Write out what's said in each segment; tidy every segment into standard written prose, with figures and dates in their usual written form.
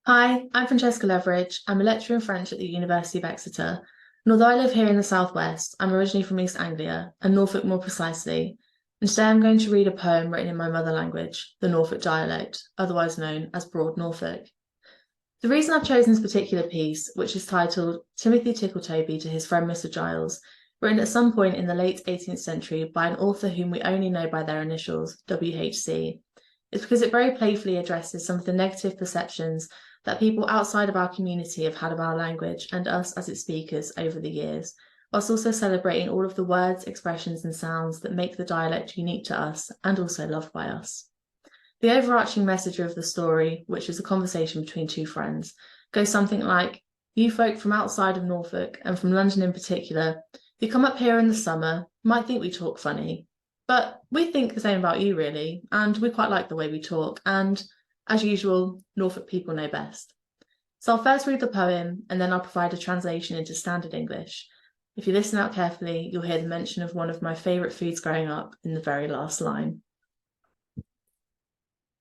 Hi, I'm Francesca Leveridge. I'm a lecturer in French at the University of Exeter. And although I live here in the southwest, I'm originally from East Anglia, and Norfolk more precisely. And today I'm going to read a poem written in my mother language, the Norfolk dialect, otherwise known as Broad Norfolk. The reason I've chosen this particular piece, which is titled Timothy Tikkeltoby to his friend Mr. Giles, written at some point in the late 18th century by an author whom we only know by their initials, WHC, is because it very playfully addresses some of the negative perceptions that people outside of our community have had of our language and us as its speakers over the years, whilst also celebrating all of the words, expressions, and sounds that make the dialect unique to us and also loved by us. The overarching message of the story, which is a conversation between two friends, goes something like, you folk from outside of Norfolk, and from London in particular, who come up here in the summer, might think we talk funny, but we think the same about you, really, and we quite like the way we talk, and as usual, Norfolk people know best. So I'll first read the poem, and then I'll provide a translation into standard English. If you listen out carefully, you'll hear the mention of one of my favourite foods growing up in the very last line.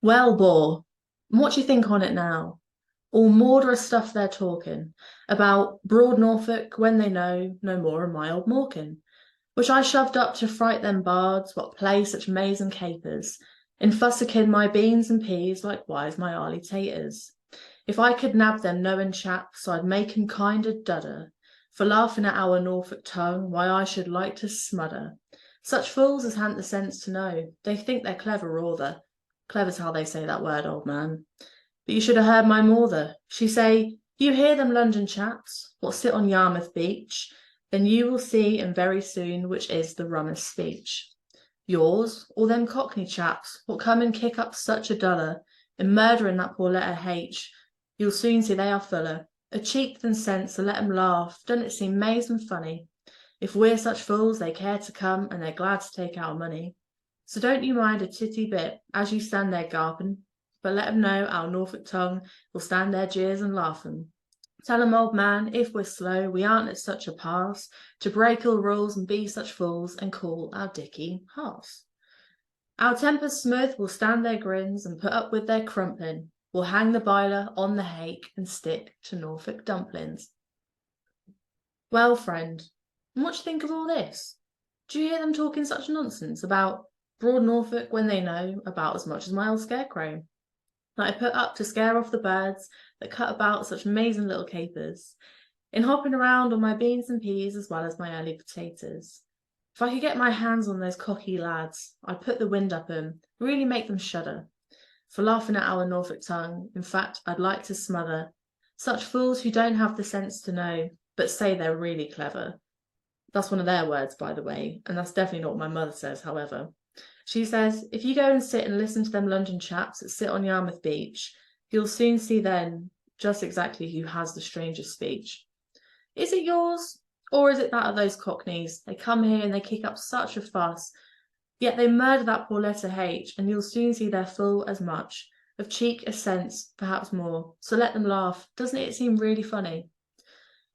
Well, bore, what do you think on it now? All mauder stuff they're talking about broad Norfolk when they know no more of my old mawkin, which I shoved up to fright them bards what play such mazin capers, in fussicken my beans and peas likewise my arly taters. If I could nab them knowin chaps, I'd make 'em keinder dudder, for laughing at our Norfolk tongue, why I should like to smudder. Such fools as ha'n't the sense to know, they think they're clever rather. Clever's how they say that word, old man. But you should have heard my mawther. She say, you hear them London chaps, what sit on Yarmouth Beach, then you will see and very soon which is the rummest speech. Yours, or them Cockney chaps, what come and kick up such a duller, in murdering that poor letter H, you'll soon see they are fuller. A cheek than sense, so let 'em laugh, don't it seem mazin funny? If we're such fools, they care to come, and they're glad to take our money. So don't you mind a titty bit, as you stand there garping, but let 'em know our Norfolk tongue will stand their jeers and laarfin. Tell 'em, old man, if we're slow, we aren't at such a pass to break all rules and be such fools and call our Dicky Haas. Our tempers smooth will stand their grins and put up with their crumpling. We'll hang the biler on the hake and stick to Norfolk dumplings. Well, friend, and what do you think of all this? Do you hear them talking such nonsense about broad Norfolk when they know about as much as my old scarecrow that I put up to scare off the birds that cut about such amazing little capers, in hopping around on my beans and peas as well as my early potatoes? If I could get my hands on those cocky lads, I'd put the wind up 'em, really make them shudder. For laughing at our Norfolk tongue, in fact, I'd like to smother such fools who don't have the sense to know, but say they're really clever. That's one of their words, by the way, and that's definitely not what my mother says, however. She says, if you go and sit and listen to them London chaps that sit on Yarmouth Beach, you'll soon see then just exactly who has the strangest speech. Is it yours? Or is it that of those Cockneys? They come here and they kick up such a fuss, yet they murder that poor letter H, and you'll soon see they're full as much, of cheek as sense, perhaps more. So let them laugh. Doesn't it seem really funny?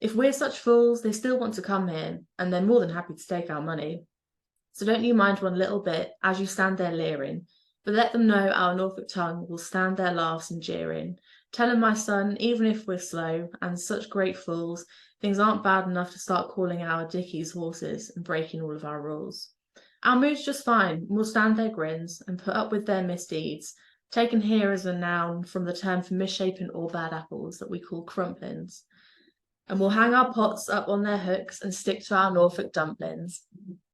If we're such fools, they still want to come here, and they're more than happy to take our money. So don't you mind one little bit as you stand there leering, but let them know our Norfolk tongue will stand their laughs and jeering. Tell 'em, my son, even if we're slow and such great fools, things aren't bad enough to start calling our Dickies horses and breaking all of our rules. Our mood's just fine, we'll stand their grins and put up with their misdeeds, taken here as a noun from the term for misshapen or bad apples that we call crumplins. And we'll hang our pots up on their hooks and stick to our Norfolk dumplings.